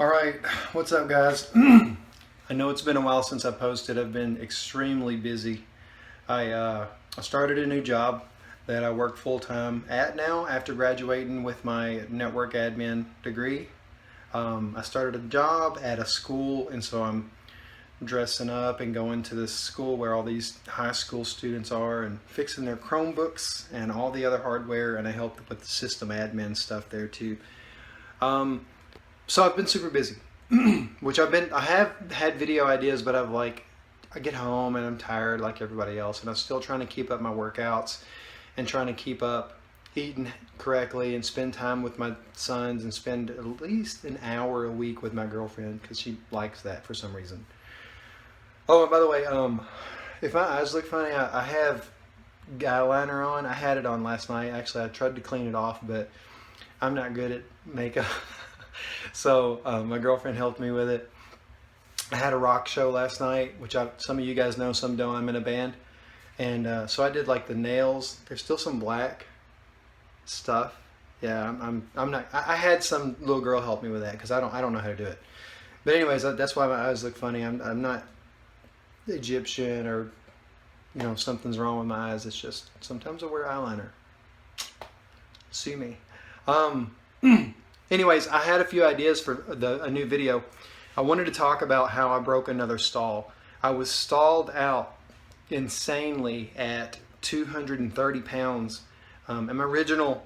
All right, what's up, guys? I know it's been a while since I posted. I've been extremely busy. I started a new job that I work full time at now after graduating with my network admin degree. I started a job at a school, and so I'm dressing up and going to this school where all these high school students are and fixing their Chromebooks and all the other hardware, and I help with the system admin stuff there too. Um, so I've been super busy, I have had video ideas, but I get home and I'm tired like everybody else, and I'm still trying to keep up my workouts and trying to keep up eating correctly and spend time with my sons and spend at least an hour a week with my girlfriend because she likes that for some reason. Oh, and by the way, if my eyes look funny, I have eyeliner on. I had it on last night. Actually, I tried to clean it off, but I'm not good at makeup. So my girlfriend helped me with it. I had a rock show last night, which some of you guys know, some don't. I'm in a band, and so I did like the nails. There's still some black stuff. Yeah, I'm not. I had some little girl help me with that because I don't know how to do it. But anyways, that's why my eyes look funny. I'm not Egyptian or something's wrong with my eyes. It's just sometimes I wear eyeliner. See me. Um, Anyways, I had a few ideas for a new video. I wanted to talk about how I broke another stall. I was stalled out insanely at 230 pounds, and my original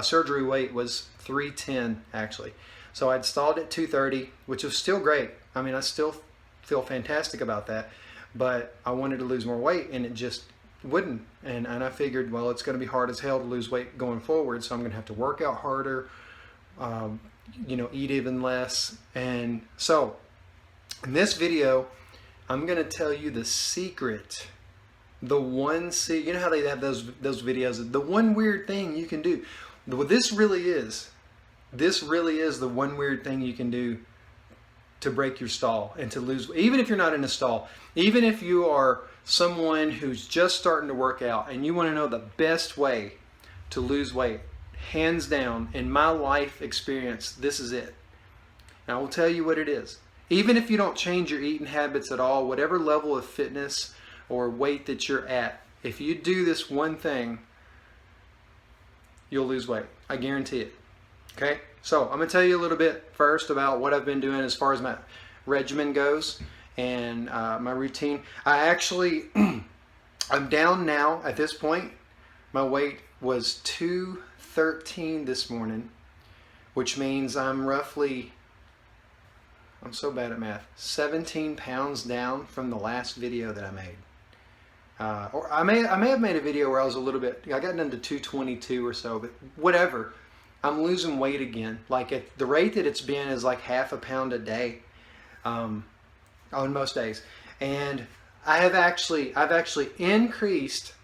surgery weight was 310 actually. So I'd stalled at 230, which was still great. I mean, I still feel fantastic about that, but I wanted to lose more weight and it just wouldn't. And I figured, well, it's going to be hard as hell to lose weight going forward, so I'm going to have to work out harder, eat even less. And so in this video, I'm going to tell you the secret, the one you know how they have those videos, the one weird thing you can do. This really is the one weird thing you can do to break your stall and to lose, even if you're not in a stall, even if you are someone who's just starting to work out and you want to know the best way to lose weight. Hands down, in my life experience, this is it. And I will tell you what it is. Even if you don't change your eating habits at all, whatever level of fitness or weight that you're at, if you do this one thing, you'll lose weight. I guarantee it. Okay? So I'm going to tell you a little bit first about what I've been doing as far as my regimen goes and my routine. I'm down now at this point. My weight was 213 this morning, which means I'm so bad at math, 17 pounds down from the last video that I made. Or I may have made a video where I was a little bit, I got down to 222 or so, but whatever. I'm losing weight again. Like at the rate that it's been is like half a pound a day on most days. And I've actually increased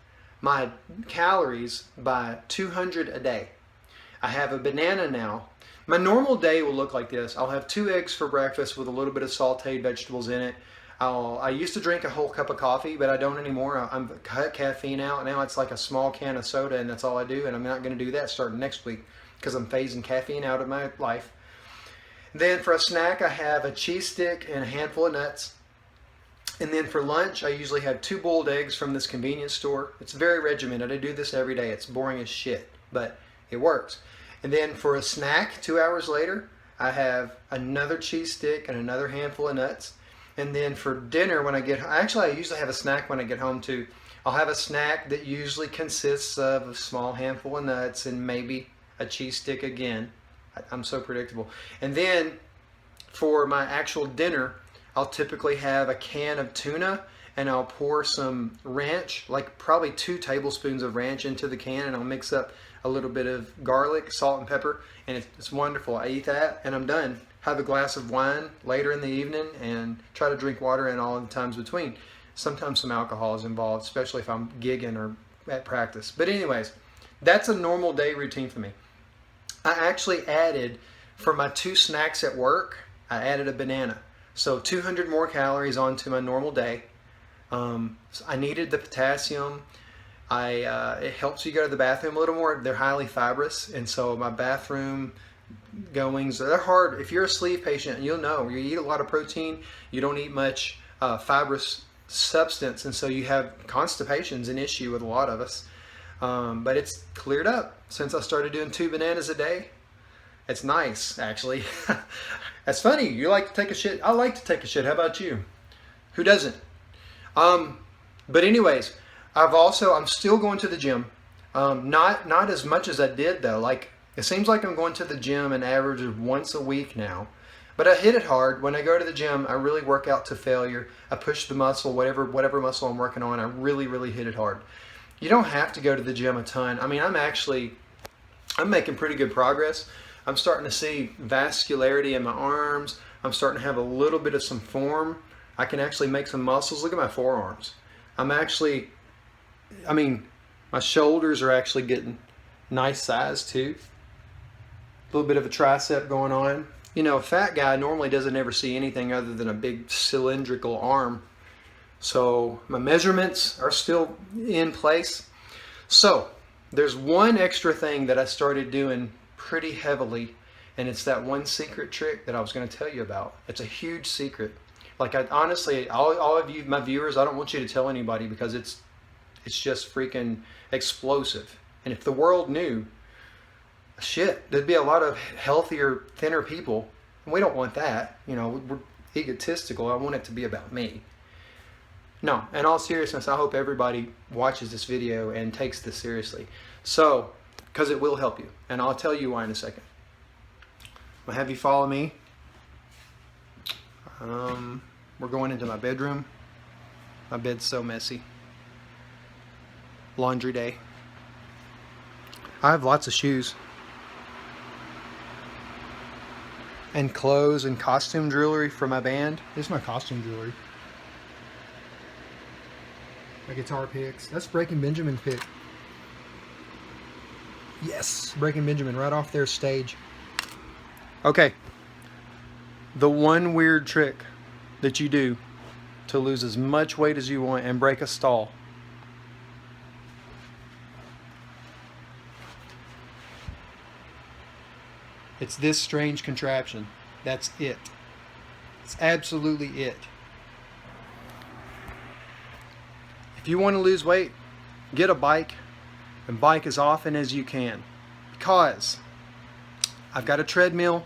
my calories by 200 a day. I have a banana now. My normal day will look like this. I'll have 2 eggs for breakfast with a little bit of sauteed vegetables in it. I used to drink a whole cup of coffee, but I don't anymore. I'm cut caffeine out. Now it's like a small can of soda, and that's all I do. And I'm not going to do that starting next week because I'm phasing caffeine out of my life. Then for a snack, I have a cheese stick and a handful of nuts. And then for lunch, I usually have 2 boiled eggs from this convenience store. It's very regimented. I do this every day. It's boring as shit, but it works. And then for a snack, 2 hours later, I have another cheese stick and another handful of nuts. And then for dinner, when I get home, actually I usually have a snack when I get home too. I'll have a snack that usually consists of a small handful of nuts and maybe a cheese stick again. I'm so predictable. And then for my actual dinner, I'll typically have a can of tuna and I'll pour some ranch, like probably 2 tablespoons of ranch into the can, and I'll mix up a little bit of garlic, salt, and pepper, and it's wonderful. I eat that and I'm done. Have a glass of wine later in the evening and try to drink water in all the times between. Sometimes some alcohol is involved, especially if I'm gigging or at practice. But anyways, that's a normal day routine for me. I actually added, for my 2 snacks at work, I added a banana. So 200 more calories onto my normal day. I needed the potassium. It helps you go to the bathroom a little more. They're highly fibrous, and so my bathroom goings. They're hard. If you're a sleeve patient, you'll know you eat a lot of protein, you don't eat much fibrous substance, and so you have constipation's an issue with a lot of us. But it's cleared up since I started doing 2 bananas a day. It's nice, actually. That's funny. You like to take a shit. I like to take a shit. How about you? Who doesn't? But anyways, I'm still going to the gym. Not as much as I did though. Like, it seems like I'm going to the gym an average of once a week now. But I hit it hard. When I go to the gym, I really work out to failure. I push the muscle, whatever muscle I'm working on, I really hit it hard. You don't have to go to the gym a ton. I mean, I'm making pretty good progress. I'm starting to see vascularity in my arms. I'm starting to have a little bit of some form. I can actually make some muscles. Look at my forearms. My shoulders are actually getting nice size too. A little bit of a tricep going on. You know, a fat guy normally doesn't ever see anything other than a big cylindrical arm. So my measurements are still in place. So there's one extra thing that I started doing pretty heavily, and it's that one secret trick that I was going to tell you about. It's a huge secret. Like, I honestly, all of you, my viewers, I don't want you to tell anybody, because it's just freaking explosive. And if the world knew, shit, there'd be a lot of healthier, thinner people. And we don't want that. You know, we're egotistical. I want it to be about me. No, in all seriousness, I hope everybody watches this video and takes this seriously. So, because it will help you. And I'll tell you why in a second. I'll have you follow me. We're going into my bedroom. My bed's so messy. Laundry day. I have lots of shoes. And clothes and costume jewelry for my band. This is my costume jewelry. My guitar picks. That's Breaking Benjamin pick. Yes, Breaking Benjamin right off their stage. Okay. The one weird trick that you do to lose as much weight as you want and break a stall. It's this strange contraption. That's it. It's absolutely it. If you want to lose weight, get a bike and bike as often as you can. Because I've got a treadmill,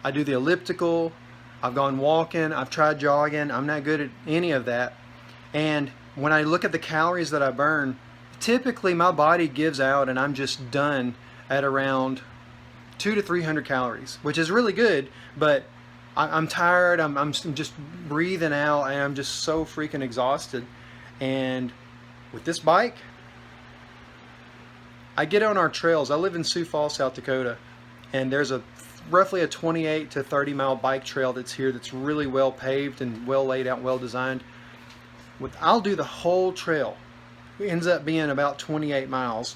I do the elliptical, I've gone walking, I've tried jogging, I'm not good at any of that. And when I look at the calories that I burn, typically my body gives out and I'm just done at around 200 to 300 calories, which is really good, but I'm tired, I'm just breathing out, and I'm just so freaking exhausted. And with this bike, I get on our trails. I live in Sioux Falls, South Dakota, and there's roughly a 28 to 30 mile bike trail that's here that's really well paved and well laid out, well designed. I'll do the whole trail. It ends up being about 28 miles.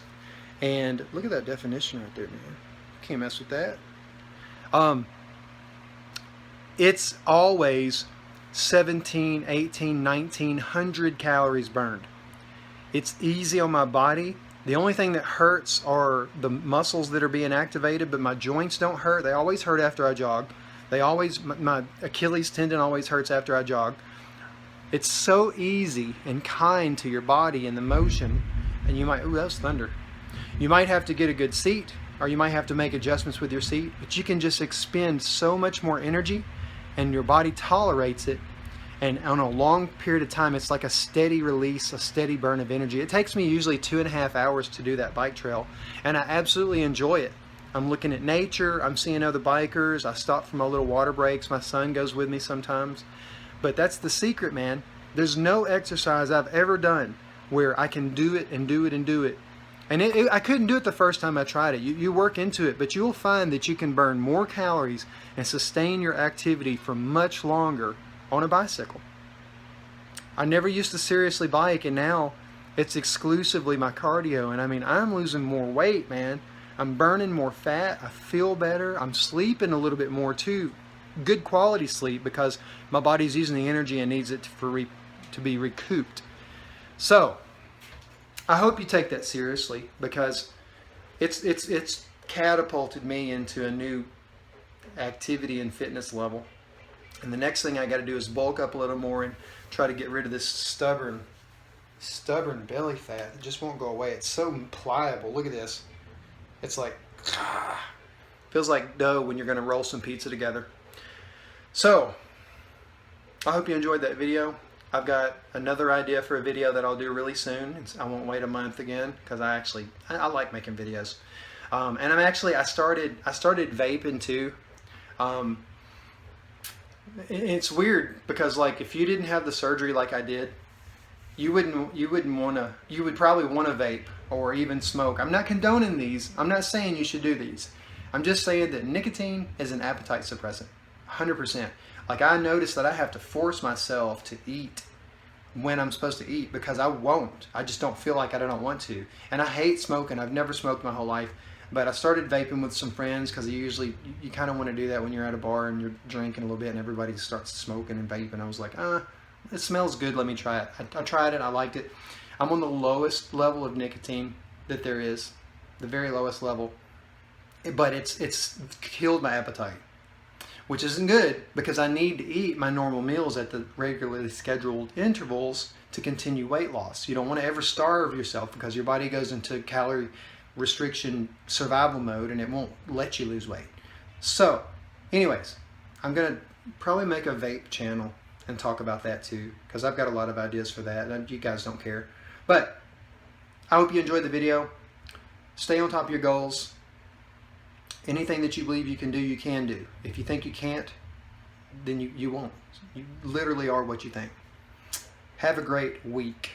And look at that definition right there, man. Can't mess with that. It's always 17, 18, 1900 calories burned. It's easy on my body. The only thing that hurts are the muscles that are being activated, but my joints don't hurt. They always hurt after I jog. My Achilles tendon always hurts after I jog. It's so easy and kind to your body and the motion. And you might, ooh, that was thunder. You might have to get a good seat, or you might have to make adjustments with your seat, but you can just expend so much more energy, and your body tolerates it. And on a long period of time, it's like a steady release, a steady burn of energy. It takes me usually 2.5 hours to do that bike trail, and I absolutely enjoy it. I'm looking at nature, I'm seeing other bikers, I stop for my little water breaks, my son goes with me sometimes. But that's the secret, man. There's no exercise I've ever done where I can do it and do it and do it. And I couldn't do it the first time I tried it. You work into it, but you'll find that you can burn more calories and sustain your activity for much longer on a bicycle. I never used to seriously bike, and now it's exclusively my cardio. And I mean, I'm losing more weight, man. I'm burning more fat. I feel better. I'm sleeping a little bit more too. Good quality sleep, because my body's using the energy and needs it to be recouped. So I hope you take that seriously, because it's catapulted me into a new activity and fitness level. And the next thing I got to do is bulk up a little more and try to get rid of this stubborn belly fat. It just won't go away. It's so pliable. Look at this. It's like, feels like dough when you're going to roll some pizza together. So, I hope you enjoyed that video. I've got another idea for a video that I'll do really soon. I won't wait a month again because I like making videos. And I started vaping too. It's weird because like if you didn't have the surgery like I did, you would probably want to vape or even smoke. I'm not condoning these. I'm not saying you should do these. I'm just saying that nicotine is an appetite suppressant, 100%. Like I noticed that I have to force myself to eat when I'm supposed to eat because I won't. I just don't feel like I don't want to. And I hate smoking. I've never smoked my whole life. But I started vaping with some friends because you kind of want to do that when you're at a bar and you're drinking a little bit and everybody starts smoking and vaping. I was like, it smells good. Let me try it. I tried it. I liked it. I'm on the lowest level of nicotine that there is, the very lowest level. But it's killed my appetite, which isn't good because I need to eat my normal meals at the regularly scheduled intervals to continue weight loss. You don't want to ever starve yourself because your body goes into calorie restriction survival mode and it won't let you lose weight. So anyways, I'm going to probably make a vape channel and talk about that too because I've got a lot of ideas for that and you guys don't care. But I hope you enjoyed the video. Stay on top of your goals. Anything that you believe you can do, you can do. If you think you can't, then you won't. You literally are what you think. Have a great week.